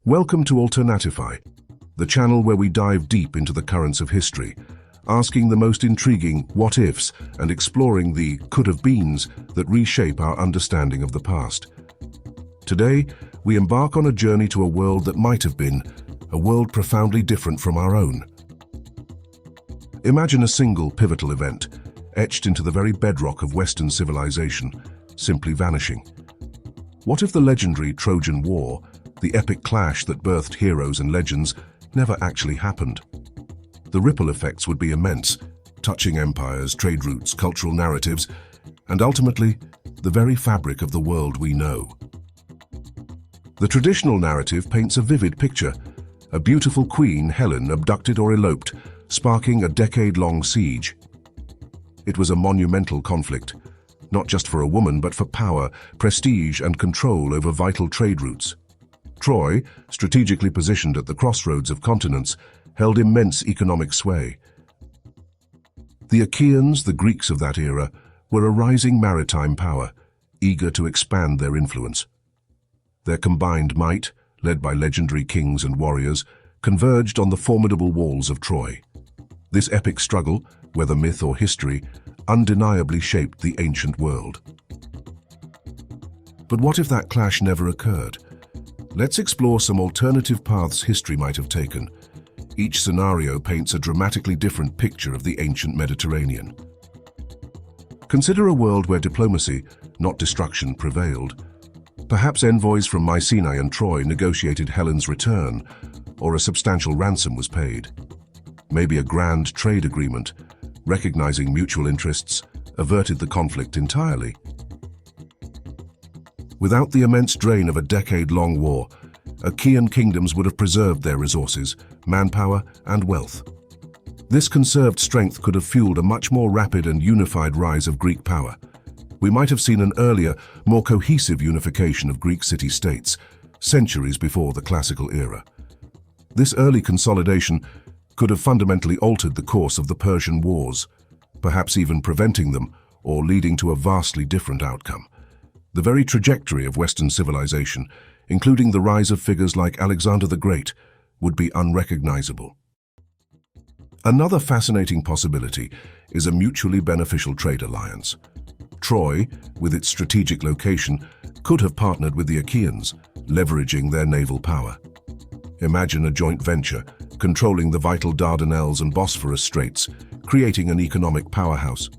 Welcome to Alternatify, the channel where we dive deep into the currents of history, asking the most intriguing what-ifs and exploring the could-have-beens that reshape our understanding of the past. Today, we embark on a journey to a world that might have been, a world profoundly different from our own. Imagine a single pivotal event, etched into the very bedrock of Western civilization, simply vanishing. What if the legendary Trojan War, the epic clash that birthed heroes and legends, never actually happened? The ripple effects would be immense, touching empires, trade routes, cultural narratives, and ultimately, the very fabric of the world we know. The traditional narrative paints a vivid picture: a beautiful queen, Helen, abducted or eloped, sparking a decade-long siege. It was a monumental conflict, not just for a woman but for power, prestige, and control over vital trade routes. Troy, strategically positioned at the crossroads of continents, held immense economic sway. The Achaeans, the Greeks of that era, were a rising maritime power, eager to expand their influence. Their combined might, led by legendary kings and warriors, converged on the formidable walls of Troy. This epic struggle, whether myth or history, undeniably shaped the ancient world. But what if that clash never occurred? Let's explore some alternative paths history might have taken. Each scenario paints a dramatically different picture of the ancient Mediterranean. Consider a world where diplomacy, not destruction, prevailed. Perhaps envoys from Mycenae and Troy negotiated Helen's return, or a substantial ransom was paid. Maybe a grand trade agreement, recognizing mutual interests, averted the conflict entirely. Without the immense drain of a decade-long war, Achaean kingdoms would have preserved their resources, manpower, and wealth. This conserved strength could have fueled a much more rapid and unified rise of Greek power. We might have seen an earlier, more cohesive unification of Greek city-states, centuries before the classical era. This early consolidation could have fundamentally altered the course of the Persian Wars, perhaps even preventing them or leading to a vastly different outcome. The very trajectory of Western civilization, including the rise of figures like Alexander the Great, would be unrecognizable. Another fascinating possibility is a mutually beneficial trade alliance. Troy, with its strategic location, could have partnered with the Achaeans, leveraging their naval power. Imagine a joint venture, controlling the vital Dardanelles and Bosphorus Straits, creating an economic powerhouse.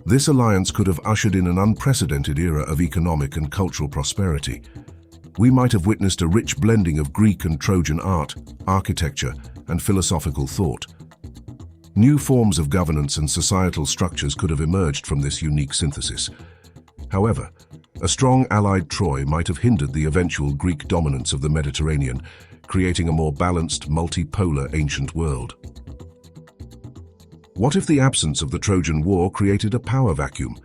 This alliance could have ushered in an unprecedented era of economic and cultural prosperity. We might have witnessed a rich blending of Greek and Trojan art, architecture, and philosophical thought. New forms of governance and societal structures could have emerged from this unique synthesis. However, a strong allied Troy might have hindered the eventual Greek dominance of the Mediterranean, creating a more balanced, multipolar ancient world. What if the absence of the Trojan War created a power vacuum,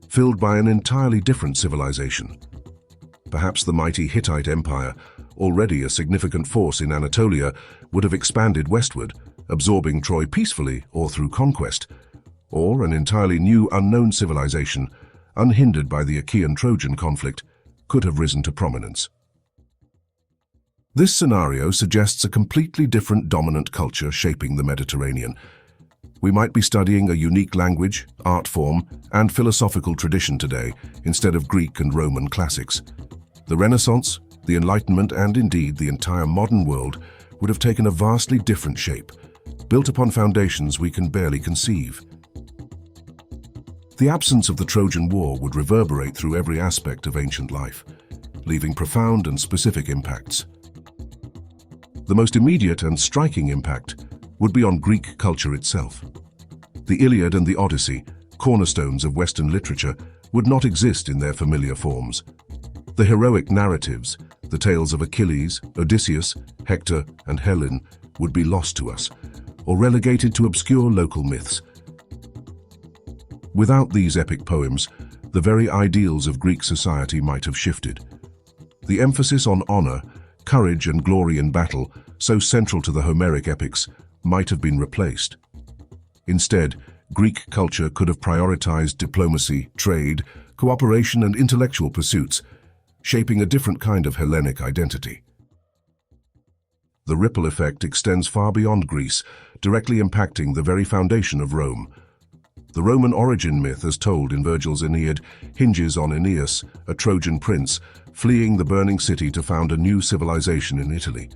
filled by an entirely different civilization? Perhaps the mighty Hittite Empire, already a significant force in Anatolia, would have expanded westward, absorbing Troy peacefully or through conquest, or an entirely new unknown civilization, unhindered by the Achaean-Trojan conflict, could have risen to prominence. This scenario suggests a completely different dominant culture shaping the Mediterranean. We might be studying a unique language, art form, and philosophical tradition today, instead of Greek and Roman classics. The Renaissance, the Enlightenment, and indeed the entire modern world would have taken a vastly different shape, built upon foundations we can barely conceive. The absence of the Trojan War would reverberate through every aspect of ancient life, leaving profound and specific impacts. The most immediate and striking impact would be on Greek culture itself. The Iliad and the Odyssey, cornerstones of Western literature, would not exist in their familiar forms. The heroic narratives, the tales of Achilles, Odysseus, Hector, and Helen, would be lost to us, or relegated to obscure local myths. Without these epic poems, the very ideals of Greek society might have shifted. The emphasis on honor, courage, and glory in battle, so central to the Homeric epics, might have been replaced. Instead, Greek culture could have prioritized diplomacy, trade, cooperation, and intellectual pursuits, shaping a different kind of Hellenic identity. The ripple effect extends far beyond Greece, directly impacting the very foundation of Rome. The Roman origin myth, as told in Virgil's Aeneid, hinges on Aeneas, a Trojan prince, fleeing the burning city to found a new civilization in Italy.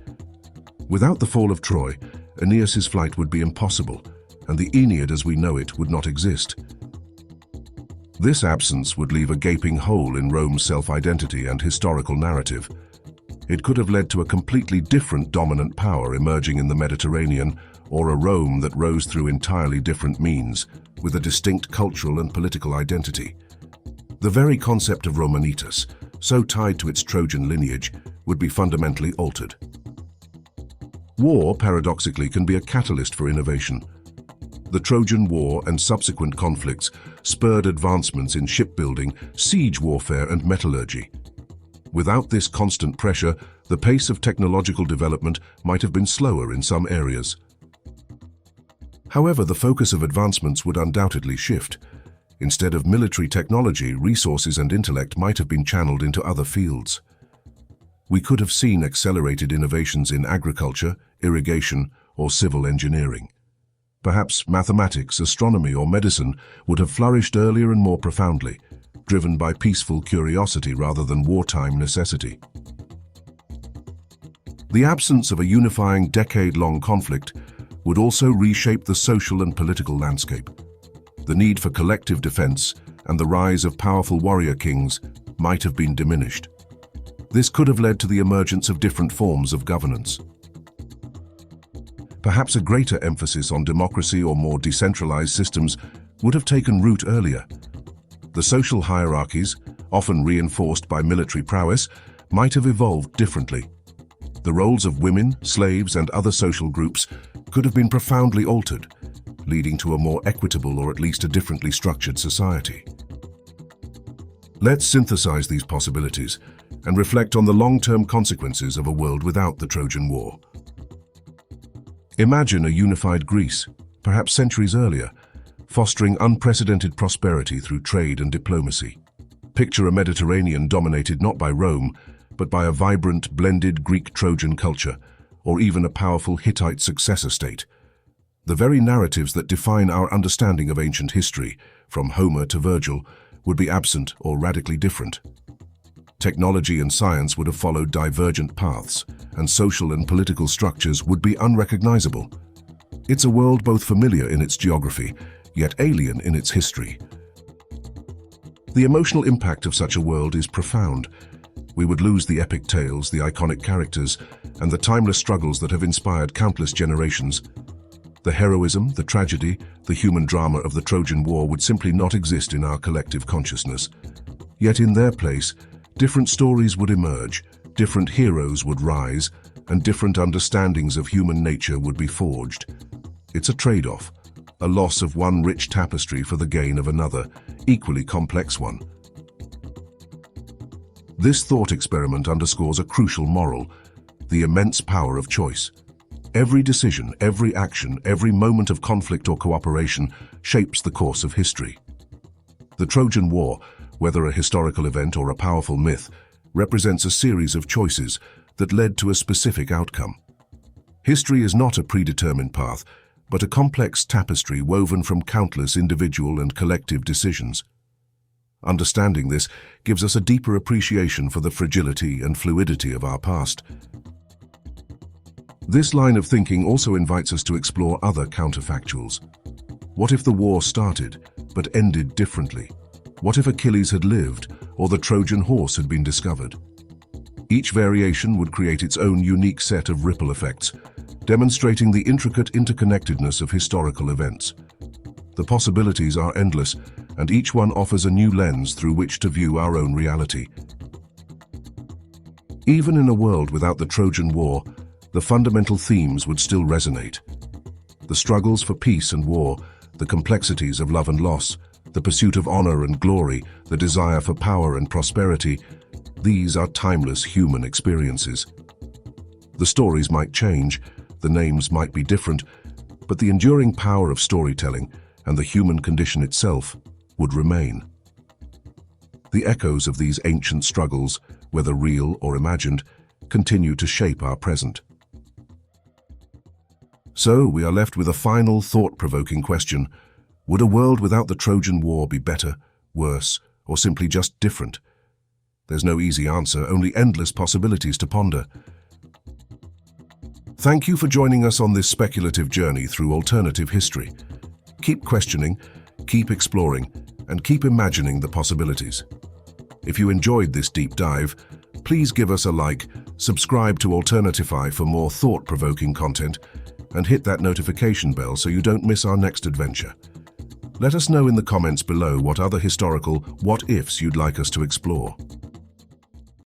Without the fall of Troy, Aeneas's flight would be impossible, and the Aeneid as we know it would not exist. This absence would leave a gaping hole in Rome's self-identity and historical narrative. It could have led to a completely different dominant power emerging in the Mediterranean, or a Rome that rose through entirely different means, with a distinct cultural and political identity. The very concept of Romanitas, so tied to its Trojan lineage, would be fundamentally altered. War, paradoxically, can be a catalyst for innovation. The Trojan War and subsequent conflicts spurred advancements in shipbuilding, siege warfare, and metallurgy. Without this constant pressure, the pace of technological development might have been slower in some areas. However, the focus of advancements would undoubtedly shift. Instead of military technology, resources and intellect might have been channeled into other fields. We could have seen accelerated innovations in agriculture, irrigation, or civil engineering. Perhaps mathematics, astronomy, or medicine would have flourished earlier and more profoundly, driven by peaceful curiosity rather than wartime necessity. The absence of a unifying decade-long conflict would also reshape the social and political landscape. The need for collective defense and the rise of powerful warrior kings might have been diminished. This could have led to the emergence of different forms of governance. Perhaps a greater emphasis on democracy or more decentralized systems would have taken root earlier. The social hierarchies, often reinforced by military prowess, might have evolved differently. The roles of women, slaves, and other social groups could have been profoundly altered, leading to a more equitable or at least a differently structured society. Let's synthesize these possibilities and reflect on the long-term consequences of a world without the Trojan War. Imagine a unified Greece, perhaps centuries earlier, fostering unprecedented prosperity through trade and diplomacy. Picture a Mediterranean dominated not by Rome, but by a vibrant, blended Greek-Trojan culture, or even a powerful Hittite successor state. The very narratives that define our understanding of ancient history, from Homer to Virgil, would be absent or radically different. Technology and science would have followed divergent paths, and social and political structures would be unrecognizable. It's a world both familiar in its geography, yet alien in its history. The emotional impact of such a world is profound. We would lose the epic tales, the iconic characters, and the timeless struggles that have inspired countless generations. The heroism, the tragedy, the human drama of the Trojan War would simply not exist in our collective consciousness. Yet in their place, different stories would emerge, different heroes would rise, and different understandings of human nature would be forged. It's a trade-off, a loss of one rich tapestry for the gain of another, equally complex one. This thought experiment underscores a crucial moral, the immense power of choice. Every decision, every action, every moment of conflict or cooperation shapes the course of history. The Trojan War, whether a historical event or a powerful myth, represents a series of choices that led to a specific outcome. History is not a predetermined path, but a complex tapestry woven from countless individual and collective decisions. Understanding this gives us a deeper appreciation for the fragility and fluidity of our past. This line of thinking also invites us to explore other counterfactuals. What if the war started, but ended differently? What if Achilles had lived, or the Trojan Horse had been discovered? Each variation would create its own unique set of ripple effects, demonstrating the intricate interconnectedness of historical events. The possibilities are endless, and each one offers a new lens through which to view our own reality. Even in a world without the Trojan War, the fundamental themes would still resonate. The struggles for peace and war, the complexities of love and loss, the pursuit of honor and glory, the desire for power and prosperity, these are timeless human experiences. The stories might change, the names might be different, but the enduring power of storytelling and the human condition itself would remain. The echoes of these ancient struggles whether real or imagined, continue to shape our present. So, we are left with a final thought-provoking question. Would a world without the Trojan War be better, worse, or simply just different? There's no easy answer, only endless possibilities to ponder. Thank you for joining us on this speculative journey through alternative history. Keep questioning, keep exploring, and keep imagining the possibilities. If you enjoyed this deep dive, please give us a like, subscribe to Alternatify for more thought-provoking content, and hit that notification bell so you don't miss our next adventure. Let us know in the comments below what other historical what-ifs you'd like us to explore.